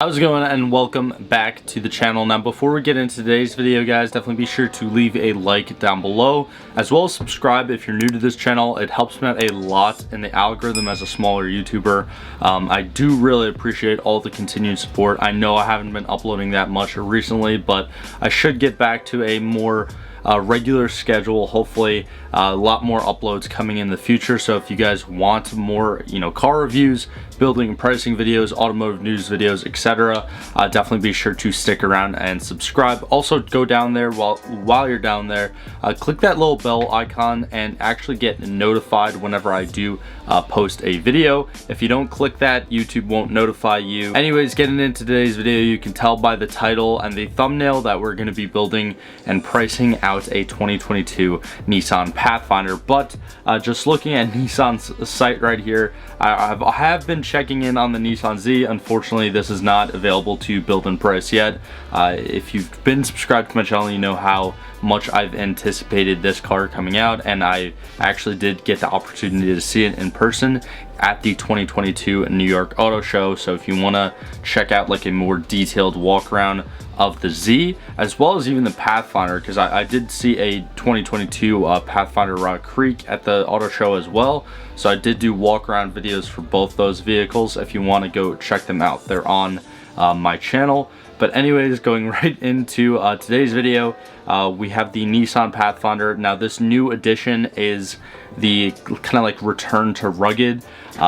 How's it going, and welcome back to the channel. Now before we get into today's video, guys, definitely be sure to leave a like down below, as well as subscribe if you're new to this channel. It helps me out a lot in the algorithm as a smaller YouTuber. I do really appreciate all the continued support. I know I haven't been uploading that much recently, but I should get back to a more regular schedule. Hopefully a lot more uploads coming in the future. So if you guys want more, car reviews, building and pricing videos, automotive news videos, etc., definitely be sure to stick around and subscribe. Also, go down there while you're down there, click that little bell icon and actually get notified whenever I do post a video. If you don't click that, YouTube won't notify you. Anyways, getting into today's video, you can tell by the title and the thumbnail that we're going to be building and pricing out a 2022 Nissan Pathfinder. But just looking at Nissan's site right here, I have been checking in on the Nissan Z. Unfortunately, this is not available to build and price yet. If you've been subscribed to my channel, you know how much I've anticipated this car coming out, and I actually did get the opportunity to see it in person at the 2022 New York Auto Show. So if you want to check out like a more detailed walk around of the Z, as well as even the Pathfinder, because I did see a 2022 Pathfinder Rock Creek at the auto show as well. So I did do walk around videos for both those vehicles. If you want to go check them out, they're on my channel. But anyways, going right into today's video, we have the Nissan Pathfinder. Now this new edition is the kind of like return to rugged.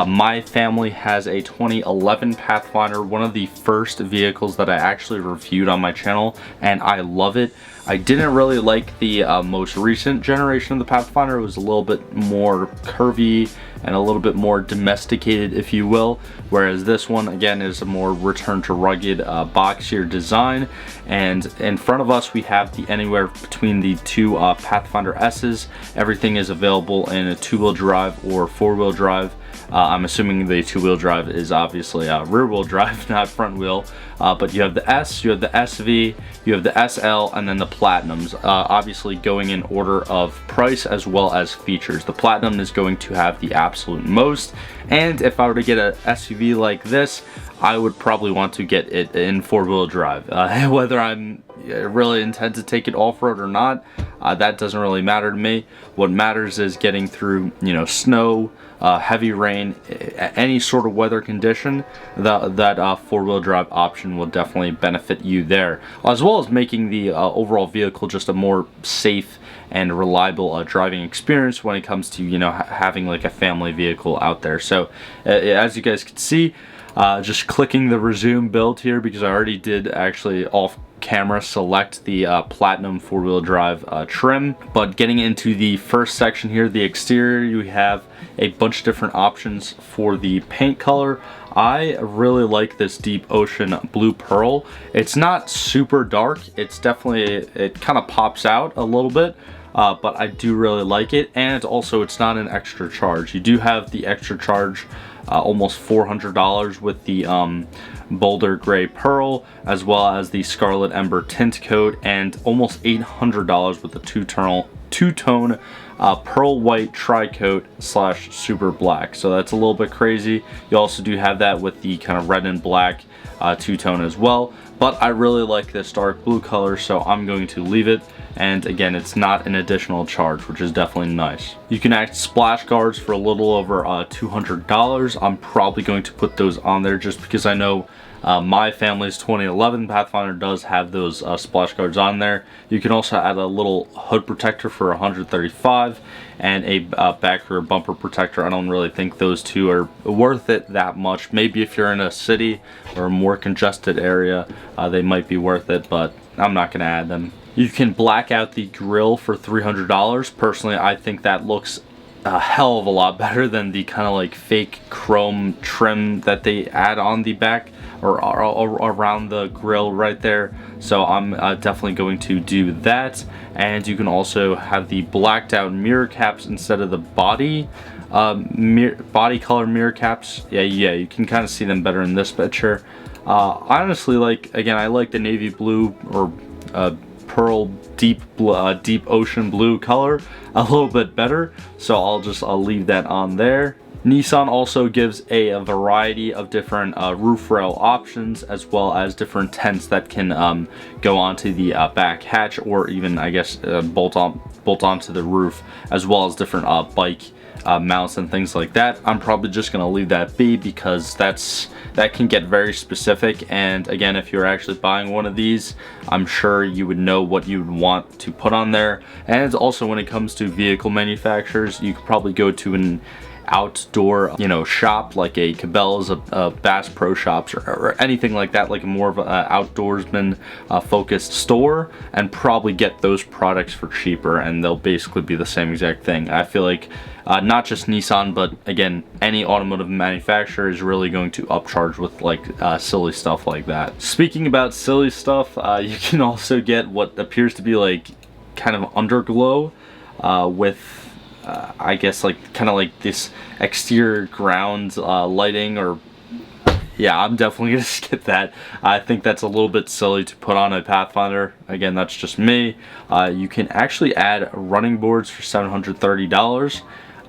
My family has a 2011 Pathfinder, one of the first vehicles that I actually reviewed on my channel, and I love it. I didn't really like the most recent generation of the Pathfinder. It was a little bit more curvy and a little bit more domesticated, if you will, whereas this one again is a more return to rugged, boxier design. And in front of us we have the anywhere between the two Pathfinder S's. Everything is available in a two-wheel drive or four-wheel drive. I'm assuming the two-wheel drive is obviously rear-wheel drive, not front-wheel. But you have the S, you have the SV, you have the SL, and then the Platinums, obviously going in order of price as well as features. The Platinum is going to have the absolute most, and if I were to get an SUV like this, I would probably want to get it in four-wheel drive. Whether I'm really intend to take it off-road or not, that doesn't really matter to me. What matters is getting through, snow, heavy rain, any sort of weather condition. That four-wheel drive option will definitely benefit you there, as well as making the overall vehicle just a more safe and reliable driving experience when it comes to having like a family vehicle out there. So as you guys can see, just clicking the resume build here, because I already did actually off camera select the Platinum four-wheel drive trim. But getting into the first section here, the exterior, you have a bunch of different options for the paint color. I really like this deep ocean blue pearl. It's not super dark, it's definitely, it kind of pops out a little bit, but I do really like it. And also, it's not an extra charge. You do have the extra charge, almost $400 with the Boulder Gray Pearl, as well as the Scarlet Ember Tint Coat, and almost $800 with the two-tone Pearl White Tri-Coat / Super Black. So that's a little bit crazy. You also do have that with the kind of red and black two-tone as well. But I really like this dark blue color, so I'm going to leave it. And again, it's not an additional charge, which is definitely nice. You can add splash guards for a little over $200. I'm probably going to put those on there just because I know my family's 2011 Pathfinder does have those splash guards on there. You can also add a little hood protector for $135 and a back rear bumper protector. I don't really think those two are worth it that much. Maybe if you're in a city or a more congested area, they might be worth it, but I'm not going to add them. You can black out the grille for $300. Personally, I think that looks a hell of a lot better than the kind of like fake chrome trim that they add on the back or around the grille right there. So I'm definitely going to do that. And you can also have the blacked out mirror caps instead of the body color mirror caps. Yeah, you can kind of see them better in this picture. Honestly, I like the navy blue or pearl deep ocean blue color a little bit better, so I'll leave that on there. Nissan also gives a variety of different roof rail options, as well as different tents that can go onto the back hatch, or even, I guess, bolt onto the roof, as well as different bike mounts and things like that. I'm probably just gonna leave that be, because that can get very specific, and again, if you're actually buying one of these, I'm sure you would know what you would want to put on there. And also, when it comes to vehicle manufacturers, you could probably go to an outdoor, you know, shop like a Cabela's, a Bass Pro Shops, or anything like that, like more of an outdoorsman focused store, and probably get those products for cheaper, and they'll basically be the same exact thing. I feel like not just Nissan, but again, any automotive manufacturer is really going to upcharge with like silly stuff like that. Speaking about silly stuff, you can also get what appears to be like kind of underglow with I guess like kind of like this exterior ground lighting, or yeah, I'm definitely gonna skip that. I think that's a little bit silly to put on a Pathfinder. Again, that's just me. You can actually add running boards for $730.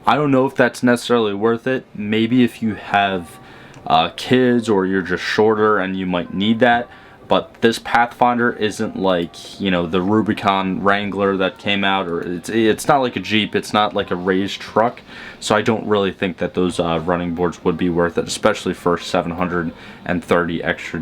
I don't know if that's necessarily worth it. Maybe if you have kids, or you're just shorter and you might need that. But this Pathfinder isn't like, you know, the Rubicon Wrangler that came out, or it's not like a Jeep, it's not like a raised truck. So I don't really think that those running boards would be worth it, especially for $730 extra.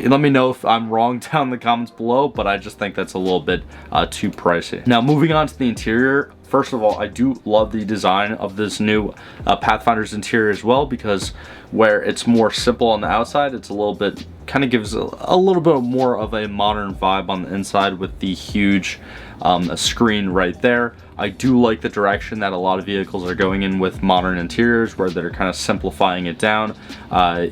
Let me know if I'm wrong down in the comments below, but I just think that's a little bit too pricey. Now, moving on to the interior. First of all, I do love the design of this new Pathfinder's interior as well, because where it's more simple on the outside, it's a little bit, kind of gives a little bit more of a modern vibe on the inside with the huge screen right there. I do like the direction that a lot of vehicles are going in with modern interiors, where they're kind of simplifying it down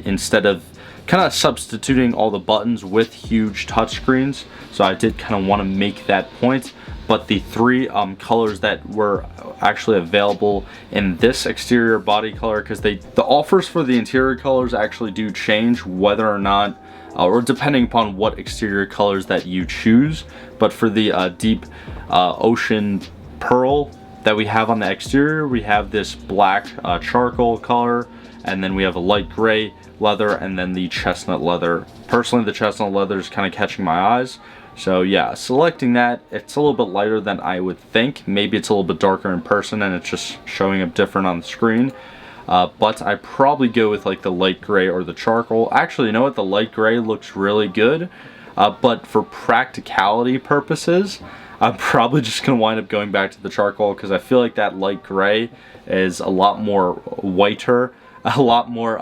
instead of kind of substituting all the buttons with huge touchscreens. So I did kind of want to make that point. But the three colors that were actually available in this exterior body color, because the offers for the interior colors actually do change whether or not, or depending upon what exterior colors that you choose. But for the deep ocean pearl that we have on the exterior, we have this black charcoal color, and then we have a light gray leather, and then the chestnut leather. Personally, the chestnut leather is kind of catching my eyes. So yeah, selecting that, it's a little bit lighter than I would think. Maybe it's a little bit darker in person and it's just showing up different on the screen. But I probably go with like the light gray or the charcoal. Actually, you know what? The light gray looks really good. But for practicality purposes, I'm probably just going to wind up going back to the charcoal, because I feel like that light gray is a lot more whiter, a lot more,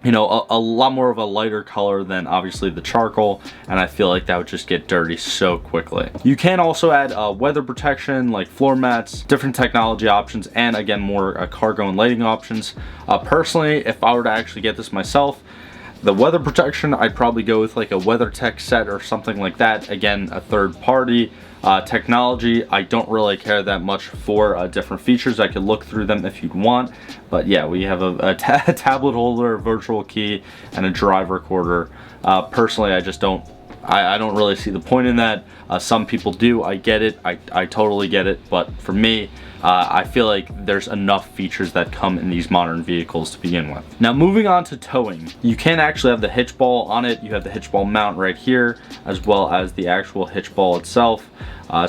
you know, a lot more of a lighter color than obviously the charcoal, and I feel like that would just get dirty so quickly. You can also add weather protection, like floor mats, different technology options, and again, more cargo and lighting options. Personally, if I were to actually get this myself, the weather protection, I'd probably go with like a WeatherTech set or something like that. Again, a third party. Technology, I don't really care that much for different features. I could look through them if you'd want, but yeah, we have a tablet holder, a virtual key, and a drive recorder. Personally, I just don't really see the point in that. Some people do. I get it. I totally get it, but for me, I feel like there's enough features that come in these modern vehicles to begin with. Now, moving on to towing. You can actually have the hitch ball on it. You have the hitch ball mount right here, as well as the actual hitch ball itself.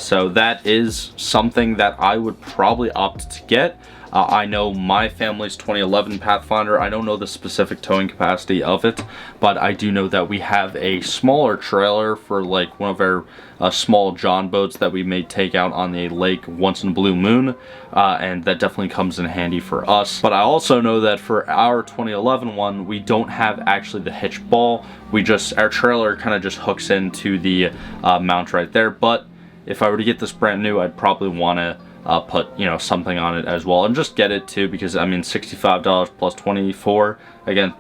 So that is something that I would probably opt to get. I know my family's 2011 Pathfinder. I don't know the specific towing capacity of it, but I do know that we have a smaller trailer for like one of our small John boats that we may take out on a lake once in a blue moon, and that definitely comes in handy for us. But I also know that for our 2011 one, we don't have actually the hitch ball. Our trailer kind of just hooks into the mount right there. But if I were to get this brand new, I'd probably want to put, you know, something on it as well, and just get it too, because I mean, $65 plus $24, again,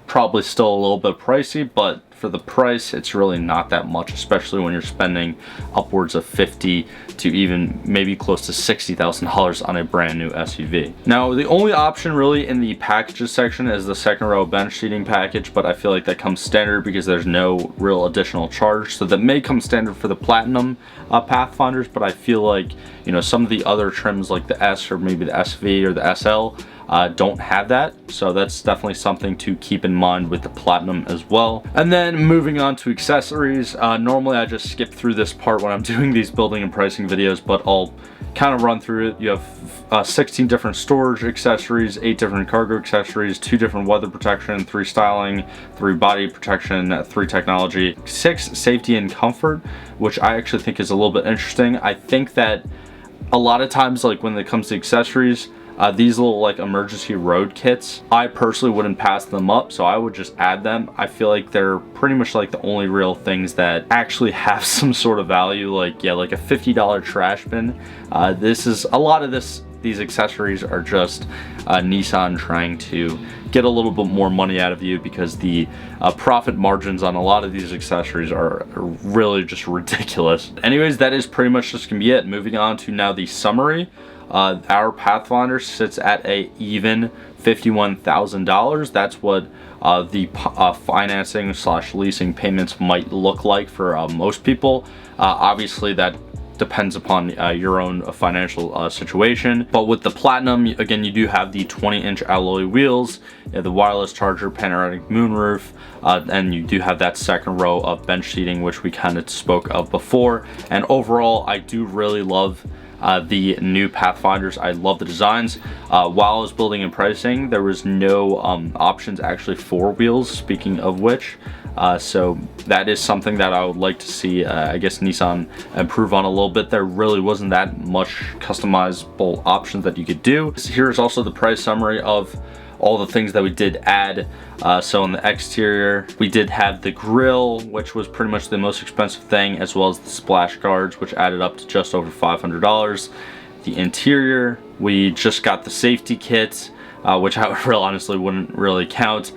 probably still a little bit pricey, but for the price, it's really not that much, especially when you're spending upwards of $50,000 to even maybe close to $60,000 on a brand new SUV. Now, the only option really in the packages section is the second row bench seating package, but I feel like that comes standard because there's no real additional charge. So that may come standard for the Platinum Pathfinders, but I feel like, you know, some of the other trims like the S or maybe the SV or the SL, don't have that, so that's definitely something to keep in mind with the Platinum as well. And then moving on to accessories, normally I just skip through this part when I'm doing these building and pricing videos, but I'll kind of run through it. You have 16 different storage accessories, 8 different cargo accessories, 2 different weather protection, 3 styling, 3 body protection, 3 technology, 6 safety and comfort, which I actually think is a little bit interesting. I think that a lot of times, like when it comes to accessories, these little like emergency road kits, I personally wouldn't pass them up, so I would just add them. I feel like they're pretty much like the only real things that actually have some sort of value. Like, yeah, like a $50 trash bin. These accessories are just Nissan trying to get a little bit more money out of you, because the profit margins on a lot of these accessories are really just ridiculous. Anyways, that is pretty much just gonna be it. Moving on to now the summary. Our Pathfinder sits at a even $51,000. That's what the financing / leasing payments might look like for most people. Obviously that depends upon your own financial situation. But with the Platinum, again, you do have the 20-inch alloy wheels, the wireless charger, panoramic moonroof, and you do have that second row of bench seating, which we kind of spoke of before. And overall, I do really love the new Pathfinders. I love the designs. While I was building and pricing, there was no options actually for wheels, speaking of which. So that is something that I would like to see, I guess, Nissan improve on a little bit. There really wasn't that much customizable options that you could do. Here's also the price summary of all the things that we did add. So in the exterior, we did have the grille, which was pretty much the most expensive thing, as well as the splash guards, which added up to just over $500. The interior, we just got the safety kit, which I real honestly wouldn't really count.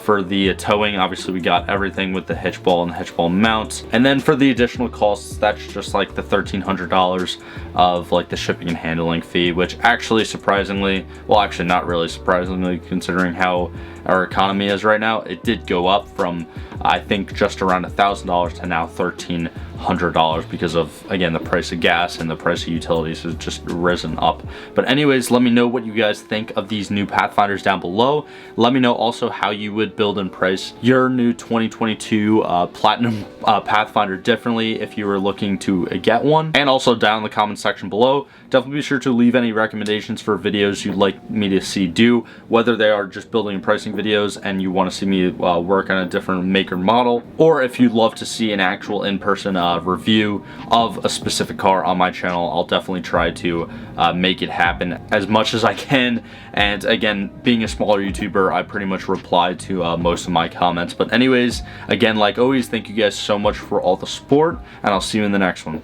For the towing, obviously we got everything with the hitch ball and the hitch ball mount. And then for the additional costs, that's just like the $1,300 of like the shipping and handling fee, which actually surprisingly, well, actually not really surprisingly considering how our economy is right now, it did go up from I think just around $1,000 to now $1,300 because of, again, the price of gas and the price of utilities has just risen up. But anyways, let me know what you guys think of these new Pathfinders down below. Let me know also how you would build and price your new 2022 Platinum Pathfinder differently if you were looking to get one. And also down in the comment section below, definitely be sure to leave any recommendations for videos you'd like me to see do, whether they are just building and pricing videos and you want to see me work on a different make or model, or if you'd love to see an actual in-person review of a specific car on my channel. I'll definitely try to make it happen as much as I can. And again, being a smaller YouTuber, I pretty much reply to most of my comments. But anyways, again, like always, thank you guys so much for all the support, and I'll see you in the next one.